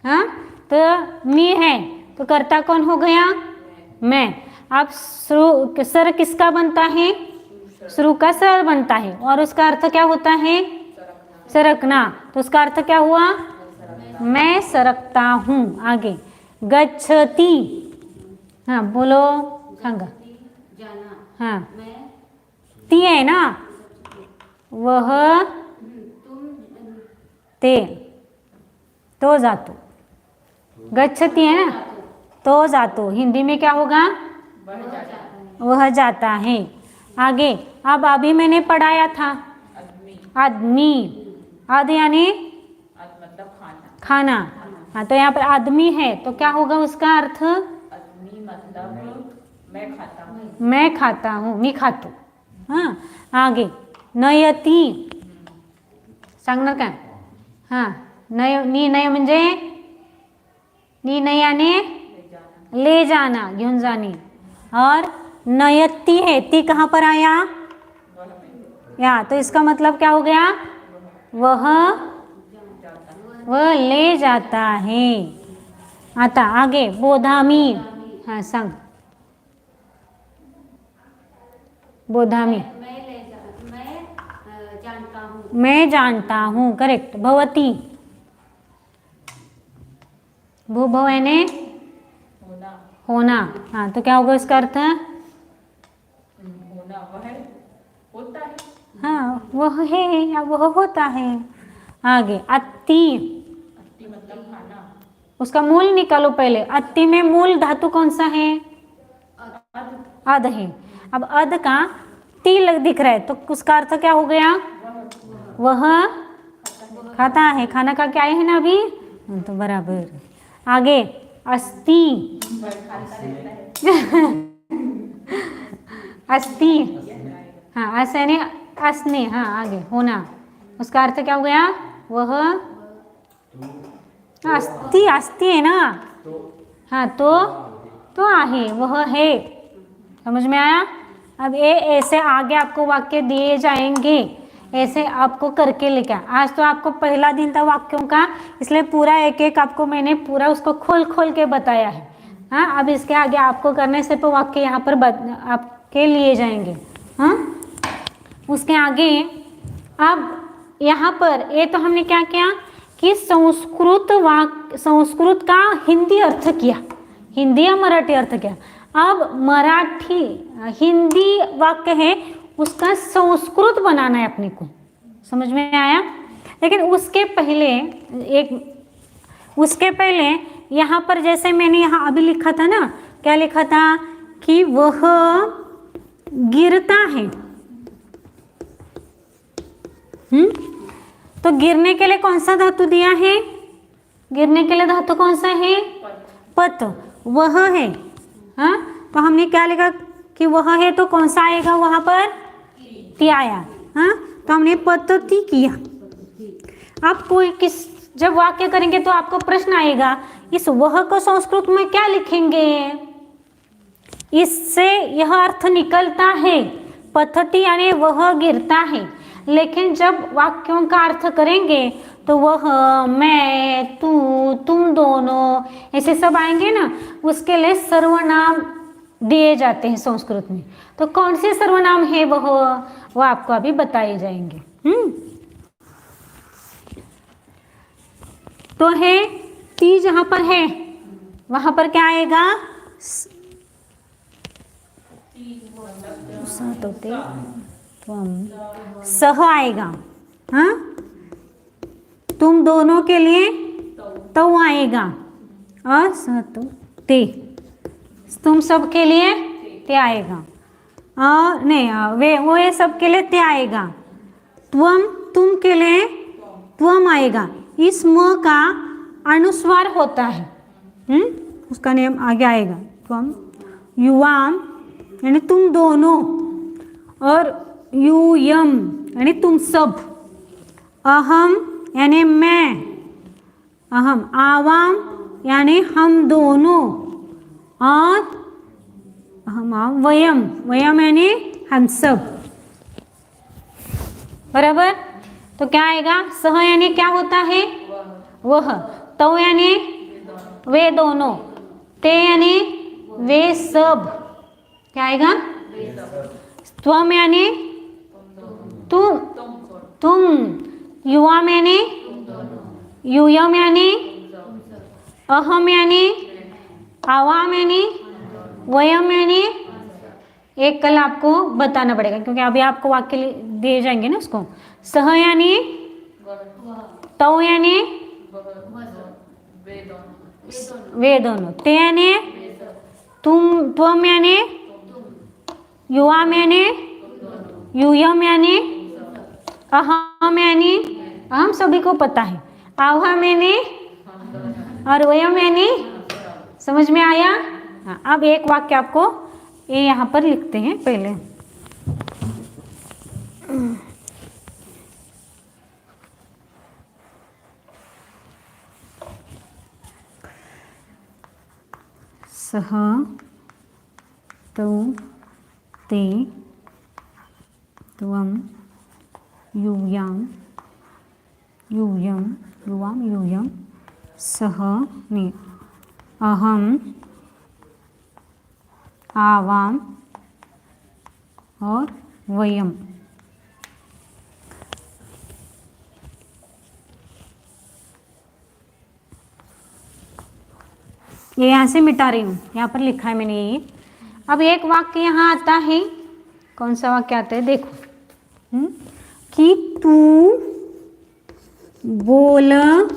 हाँ, तो मी है तो कर्ता कौन हो गया, मैं. अब सर किसका बनता है, शुरू का सर बनता है, और उसका अर्थ क्या होता है, सरकना. तो उसका अर्थ क्या हुआ, मैं सरकता हूँ. आगे गच्छति. हाँ बोलो, सांगा.
जाना.
हाँ,
मैं
ती आहे ना, वह,
तुम
ते, तो जातो. गच्छति है ना, तो जातो. हिंदी में क्या होगा, वह जाता है. आगे, अब अभी मैंने पढ़ाया था आदमी. आदि यानी
मतलब खाना.
खाना. हाँ, तो यहाँ पर आदमी है तो क्या होगा उसका अर्थ,
आदमी मतलब मैं खाता हूँ.
मैं खाता हूँ, मी खातो. हाँ, आगे नयती. सांगणार काय. हां, नय, नी नय म्हणजे, नी नयाने ले जाना, घेऊन जाने. और नयती है, ती कहाँ पर आया, या, तो इसका मतलब क्या हो गया, वह ले जाता है. आता आगे बोधामी. हाँ सांग, बोधामी.
मैं जानता हूँ.
मैं जानता हूँ, करेक्ट. भवती, भूभव यानी
होना.
होना. हाँ, तो क्या होगा इसका अर्थ,
होना वह होता है.
हाँ वह है या वह होता है. आगे अति.
अति मतलब खाना.
उसका मूल निकालो पहले. अति में मूल धातु कौन सा है, अध है. अब अध का ती दिख रहा है तो उसका अर्थ क्या हो गया, वह खाता है. खाना का क्या है ना अभी, तो बराबर. आगे अस्ति. अस्ति. हाँ, अस यानी असने. हाँ, आगे होना. उसका अर्थ क्या हो गया, वह अस्ति. अस्ति है ना. हाँ, तो आहे, वह है. समझ में आया. अब ये ऐसे आगे आपको वाक्य दिए जाएंगे, ऐसे आपको करके लेकर. आज तो आपको पहला दिन था वाक्यों का, इसलिए पूरा एक एक आपको मैंने पूरा उसको खोल खोल के बताया है. हाँ, अब इसके आगे आपको करने से तो वाक्य यहाँ पर आपके लिए जाएंगे. हाँ, उसके आगे अब यहाँ पर ये तो हमने क्या किया कि संस्कृत का हिंदी अर्थ किया, हिंदी या मराठी अर्थ किया. अब मराठी हिंदी वाक्य है उसका संस्कृत बनाना है अपने को. समझ में आया. लेकिन उसके पहले यहाँ पर जैसे मैंने यहाँ अभी लिखा था ना, क्या लिखा था कि वह गिरता है. तो गिरने के लिए कौन सा धातु दिया है, गिरने के लिए धातु कौन सा है, पत. वह है. हाँ, तो हमने क्या लिखा कि वह है तो कौन सा आएगा वहां पर, ती आया. हाँ, तो हमने पद्धति किया. आप कोई जब वाक्य करेंगे तो आपको प्रश्न आएगा इस वह को संस्कृत में क्या लिखेंगे. इससे यह अर्थ निकलता है पद्धति यानी वह गिरता है. लेकिन जब वाक्यों का अर्थ करेंगे तो वह, मैं, तू, तुम दोनों, ऐसे सब आएंगे ना. उसके लिए सर्वनाम दिए जाते हैं संस्कृत में. तो कौन से सर्वनाम है वो आपको अभी बताए जाएंगे. तो है ती जहां पर है वहां पर क्या आएगा, सह आएगा. हाँ, तुम दोनों के लिए तो आएगा असतु ते, तुम सब के लिए ते आएगा। नहीं वे वो ये सब के लिए ते आएगा। त्वम तुम के लिए त्वम आएगा। इस म का अनुस्वार होता है, उसका नियम आगे आएगा। त्वम युवाम यानी तुम दोनों, और यूयम यानी तुम सब, अहम यानी मैं, अहम आवाम यानी हम दोनों, और हम वयम, वयम यानी हम सब। बराबर। तो क्या आएगा? सह यानी क्या होता है? वह। तो यानी वे दोनों। ते यानी वे सब। क्या आएगा? त्वम यानी तुम। युवाम यानी यूयम यानी अहम यानी आवाम यानी वयम यानी। एक कल आपको बताना पड़ेगा क्योंकि अभी आपको वाक्य दिए जाएंगे ना उसको। सह यानी तो यानी वे दोनों। ते यानी तुम, त्वम यानी युवाम यानी यूयम यानी अहम यानी हम सभी को पता है, आवाम यानी और वयम यानी। समझ में आया? हाँ, अब एक वाक्य आपको ये यहाँ पर लिखते हैं पहले। सह तौ ते त्वं यूयां यूयं युवां यूयं सह ने अहम आवाम और वयम। ये यहाँ से मिटा रही हूँ, यहाँ पर लिखा है मैंने ये। अब एक वाक्य यहाँ आता है, कौन सा वाक्य आता है देखो, कि तू बोलता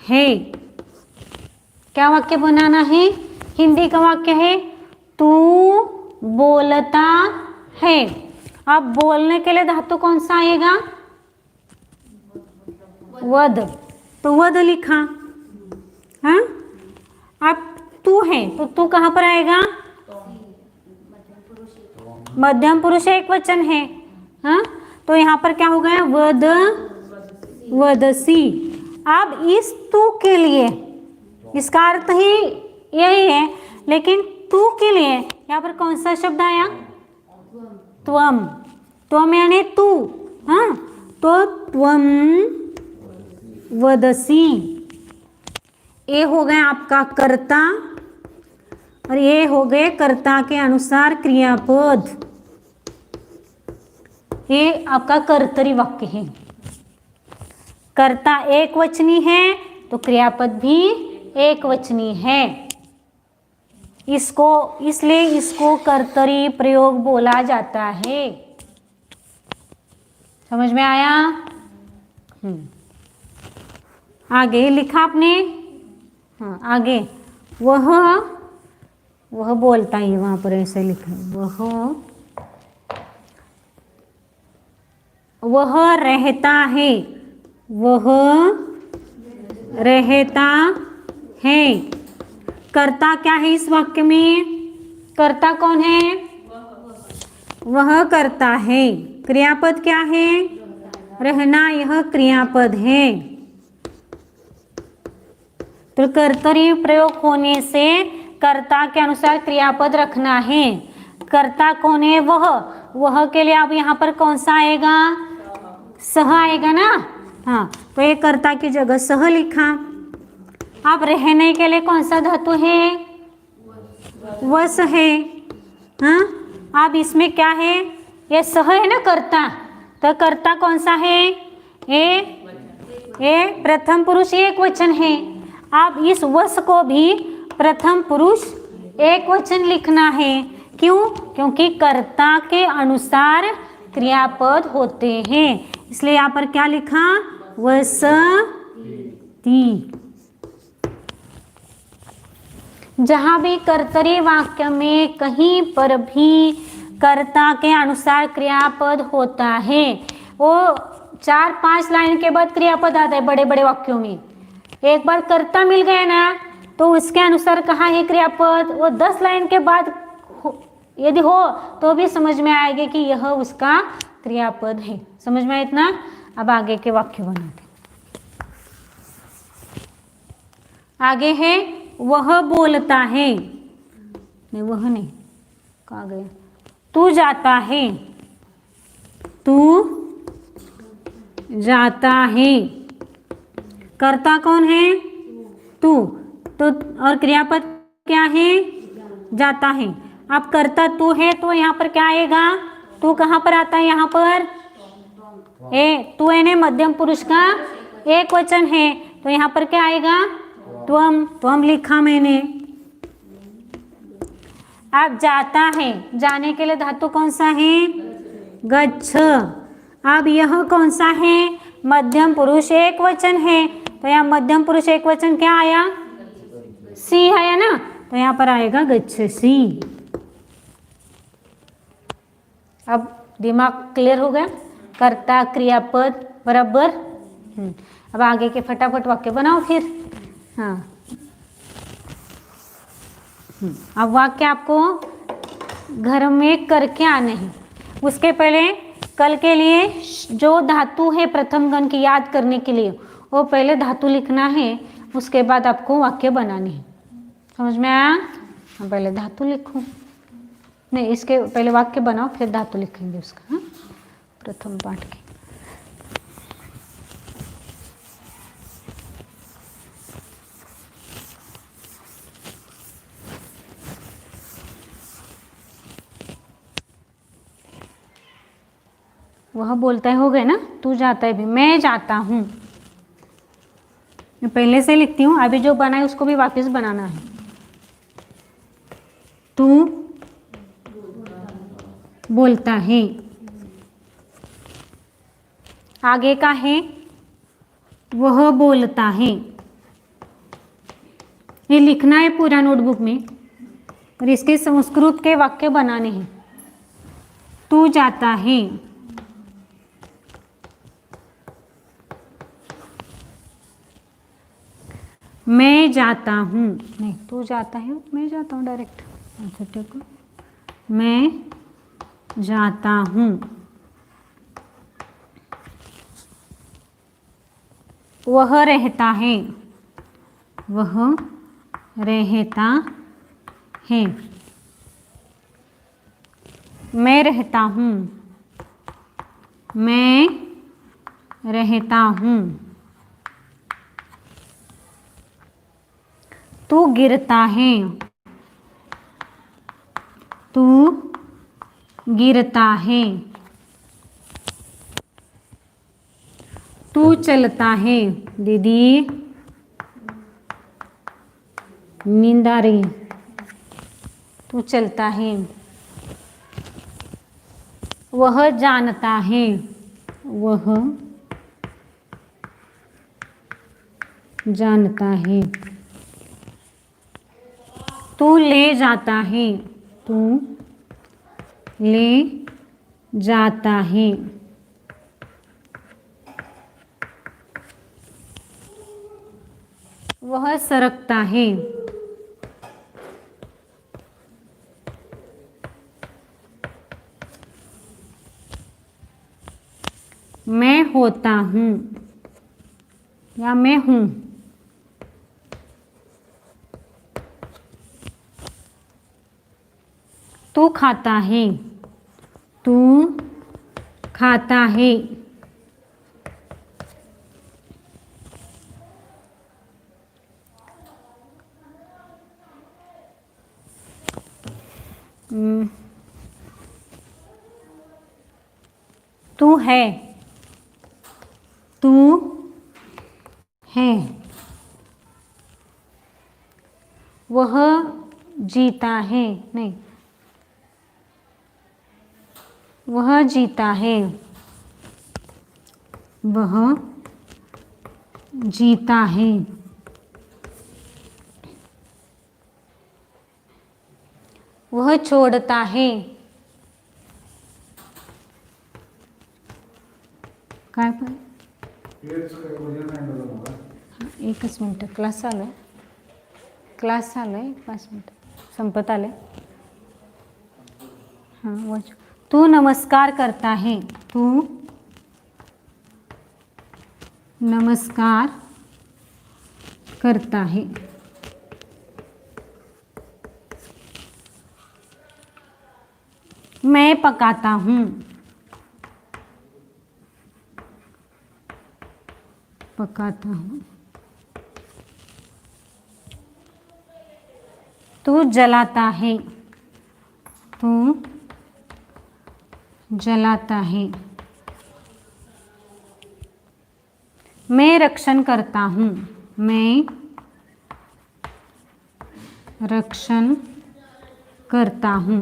है। क्या वाक्य बनाना है? हिंदी का वाक्य है तू बोलता है। अब बोलने के लिए धातु कौन सा आएगा? वद। तो वद लिखा। हाँ, अब तू है तो तू कहाँ पर आएगा? मध्यम पुरुष एक वचन है। हाँ, तो यहाँ पर क्या हो गया? वद वदसी। अब इस तू के लिए, इसका अर्थ ही यही है, लेकिन तू के लिए यहाँ पर कौन सा शब्द आया? त्वम। त्वम यानी तू। हाँ, तो त्वम वदसी। ये हो गया आपका कर्ता और ये हो गए कर्ता के अनुसार क्रियापद। ये आपका कर्तरी वाक्य है। कर्ता एक वचनी है तो क्रियापद भी एक वचनी है। इसलिए इसको कर्तरी प्रयोग बोला जाता है। समझ में आया? आगे लिखा आपने। हाँ, आगे वह बोलता है, वहां पर ऐसे लिखा वह रहता है। वह रहता है। कर्ता क्या है इस वाक्य में? कर्ता कौन है? वह कर्ता है। क्रियापद क्या है? रहना, यह क्रियापद है। तो कर्तरी प्रयोग होने से कर्ता के अनुसार क्रियापद रखना है। कर्ता कौन है? वह के लिए अब यहाँ पर कौन सा आएगा? सह आएगा ना। हाँ, तो ये कर्ता की जगह सह लिखा। अब रहने के लिए कौन सा धातु है? वस है। हाँ, अब इसमें क्या है? ये सह है ना कर्ता, तो कर्ता कौन सा है? ये प्रथम पुरुष एक वचन है। अब इस वस को भी प्रथम पुरुष एक वचन लिखना है। क्यों? क्योंकि कर्ता के अनुसार क्रियापद होते हैं। इसलिए यहाँ पर क्या लिखा, वसति। जहां भी कर्तरी वाक्य में कहीं पर भी कर्ता के अनुसार क्रियापद होता है, वो 4-5 लाइन के बाद क्रियापद आता है बड़े बड़े वाक्यों में। एक बार कर्ता मिल गया ना तो उसके अनुसार कहाँ है क्रियापद, वो 10 लाइन के बाद यदि हो तो भी समझ में आएगा कि यह उसका क्रियापद है। समझ में आया इतना? अब आगे के वाक्य बनाते। आगे है वह बोलता है, नहीं वह नहीं, कहाँ गया, तू जाता है, तू जाता है। कर्ता कौन है, तू, तो और क्रियापद क्या है, जाता है। अब कर्ता तू है तो यहाँ पर क्या आएगा, तू कहाँ पर आता है, यहाँ पर तू है ने मध्यम पुरुष का एक वचन है तो यहाँ पर क्या आएगा, त्वम लिखा मैंने। अब जाता है, जाने के लिए धातु कौन सा है, गच्छ। अब यह कौन सा है, मध्यम पुरुष एक वचन है तो यहाँ मध्यम पुरुष एक वचन क्या आया, सी है ना, तो यहाँ पर आएगा गच्छसि। अब दिमाग क्लियर हो गया, कर्ता क्रियापद बराबर। अब आगे के फटाफट वाक्य बनाओ फिर। हाँ, अब वाक्य आपको घर में करके आने हैं। उसके पहले कल के लिए जो धातु है प्रथम गण की याद करने के लिए वो पहले धातु लिखना है, उसके बाद आपको वाक्य बनाने हैं। समझ में आया? हम पहले धातु लिखूं, नहीं इसके पहले वाक्य बनाओ फिर धातु लिखेंगे उसका। हाँ, प्रथम पाठ के वह बोलता है, हो गए ना, तू जाता है भी, मैं जाता हूँ। मैं पहले से लिखती हूँ, अभी जो बनाए उसको भी वापस बनाना है। तू बोलता है, आगे का है वह बोलता है। ये लिखना है पूरा नोटबुक में और इसके संस्कृत के वाक्य बनाने हैं। तू जाता है, मैं जाता हूँ, नहीं तू जाता है, मैं जाता हूँ डायरेक्ट। अच्छा ठीक है, मैं जाता हूँ। वह रहता है, वह रहता है। मैं रहता हूँ, मैं रहता हूँ। तू गिरता है, तू गिरता है। तू चलता है, दीदी नींद आ रही, तू चलता है। वह जानता है, वह जानता है। तू ले जाता है, तू ले जाता है। वह सरकता है, मैं होता हूँ या मैं हूँ। तू खाता है, तू खाता है। तू है, तू है। वह जीता है, नहीं वह जीता है, वह जीता है। वह छोड़ता है, काय पण एकच मिनटं, क्लास चालू आहे, क्लास चालू आहे, 5 मिनटं संपत आले. हां वाच. तू नमस्कार करता है, तू नमस्कार करता है. मैं पकाता हूँ, पकाता हूँ. तू जलाता है, तू जलाता है. मैं रक्षण करता हूँ, मैं रक्षण करता हूँ.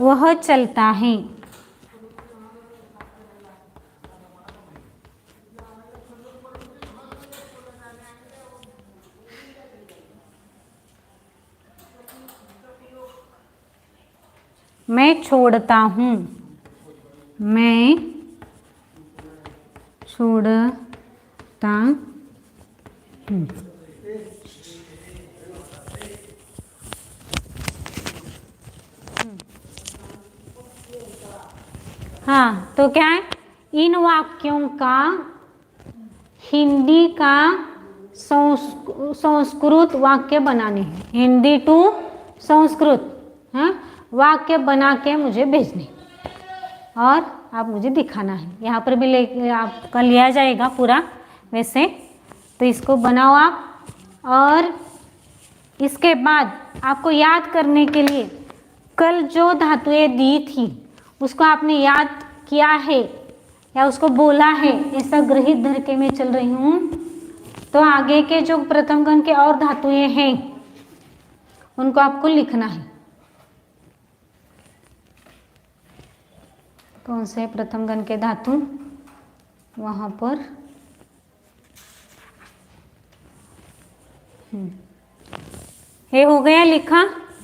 वह चलता है, मैं छोड़ता हूँ, मैं छोड़ता हूँ. हाँ तो क्या है, इन वाक्यों का हिंदी का संस्कृत वाक्य बनाने हैं, हिंदी टू संस्कृत. हाँ वाक्य बना के मुझे भेजने और आप मुझे दिखाना है. यहाँ पर भी ले आपका लिया जाएगा पूरा वैसे, तो इसको बनाओ आप. और इसके बाद आपको याद करने के लिए कल जो धातुएं दी थी उसको आपने याद किया है या उसको बोला है, ऐसा गृहित धर के मैं चल रही हूँ. तो आगे के जो प्रथम गण के और धातुएं हैं उनको आपको लिखना है. कौन से प्रथम गण के धातु, वहाँ पर ये हो गया लिखा.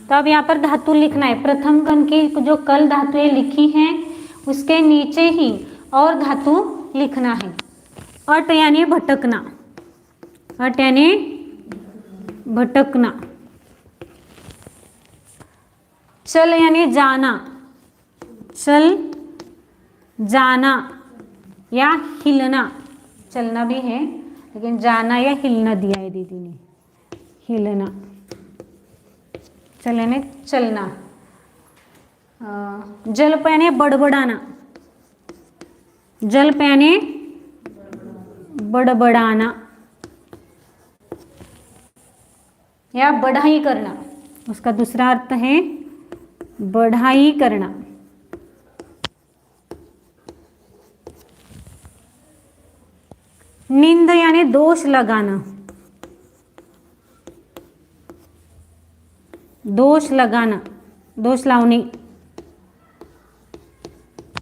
तो अब यहाँ पर धातु लिखना है. प्रथम गण की जो कल धातुएं लिखी हैं उसके नीचे ही और धातु लिखना है. अट यानी भटकना, अट यानी भटकना. चल यानी जाना, चल जाना या हिलना. चलना भी है लेकिन जाना या हिलना दिया है दीदी ने, हिलना. चल यानी चलना. जल यानी बड़बड़ाना, जल यानी बड़बड़ाना या बढ़ाई करना. उसका दूसरा अर्थ है बढ़ाई करना. निंद यानी दोष लगाना, दोष लगाना, दोष लावणे,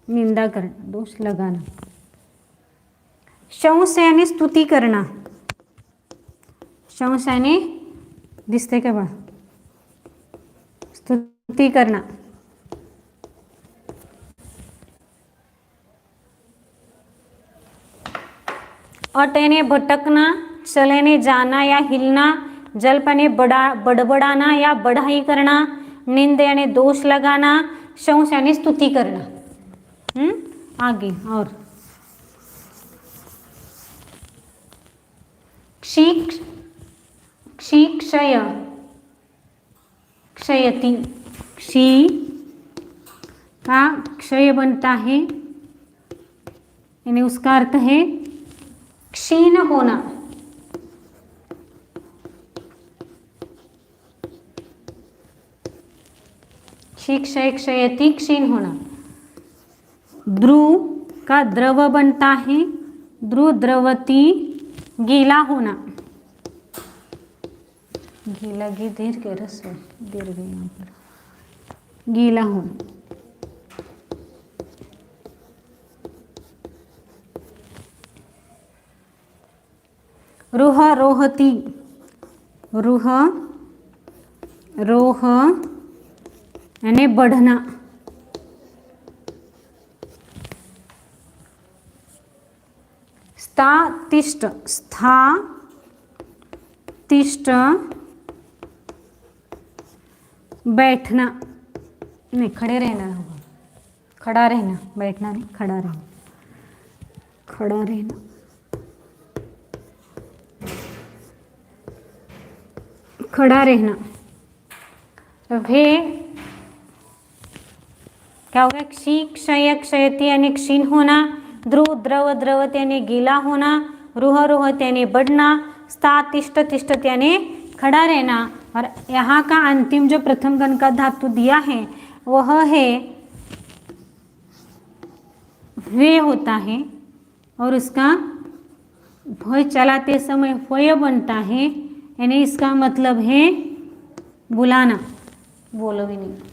निंदा करना, दोष लगाना. शंस यानी स्तुती करना, शंस यानी दिसते का बा, स्तुती करना. अट यानी भटकना, चल यानी जाना या हिलना, जल्प यानी बड़बड़ाना या बढ़ाई करना, निंद यानी दोष लगाना, शंस यानी स्तुति करना. आगे और क्षी क्षय क्षयति, क्षी का क्षय बनता है यानी उसका अर्थ है क्षीण होना. क्षी क्षय क्षयति क्षीण होना. ध्रुव का द्रव बनता है, ध्रुव द्रवती, गीला होना. गीला गी दीर्घ रस्व दीर्घ यहाँ पर गीला होना। रुह रोहती, रुह रोह यानी बढ़ना। स्था तिष्ठ, स्था तिष्ठ बैठना, नहीं खड़े रहना होगा, खड़ा रहना, बैठना नहीं, खड़ा रहना, खड़ा रहना। खड़ा रहना। वे क्या होगा? क्षी क्षय क्षयती यानी क्षीण होना, ध्रुव द्रव द्रवत यानी गीला होना, रुह रुहत यानी बढ़ना, स्था तिष्ठ तिष्ठत यानी खड़ा रहना। और यहाँ का अंतिम जो प्रथम गण का धातु दिया है वह है वे होता है और उसका भय चलाते समय वय बनता है, यानी इसका मतलब है बुलाना। बोलो भी नहीं।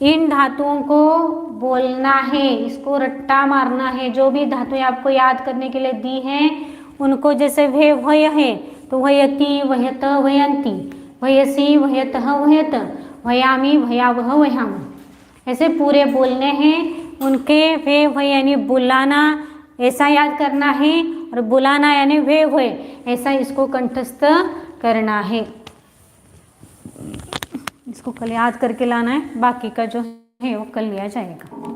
इन धातुओं को बोलना है, इसको रट्टा मारना है। जो भी धातुएं आपको याद करने के लिए दी हैं उनको, जैसे वे वय है तो वयति वयत वयंती, वयसी वयतः वयत, वयामी वयावह वयाम, ऐसे पूरे बोलने हैं। उनके वे वय यानी बुलाना ऐसा याद करना है और बुलाना यानी वे वय ऐसा इसको कंठस्थ करना है। इसको कल याद करके लाना है, बाकी का जो है वो कल लिया जाएगा।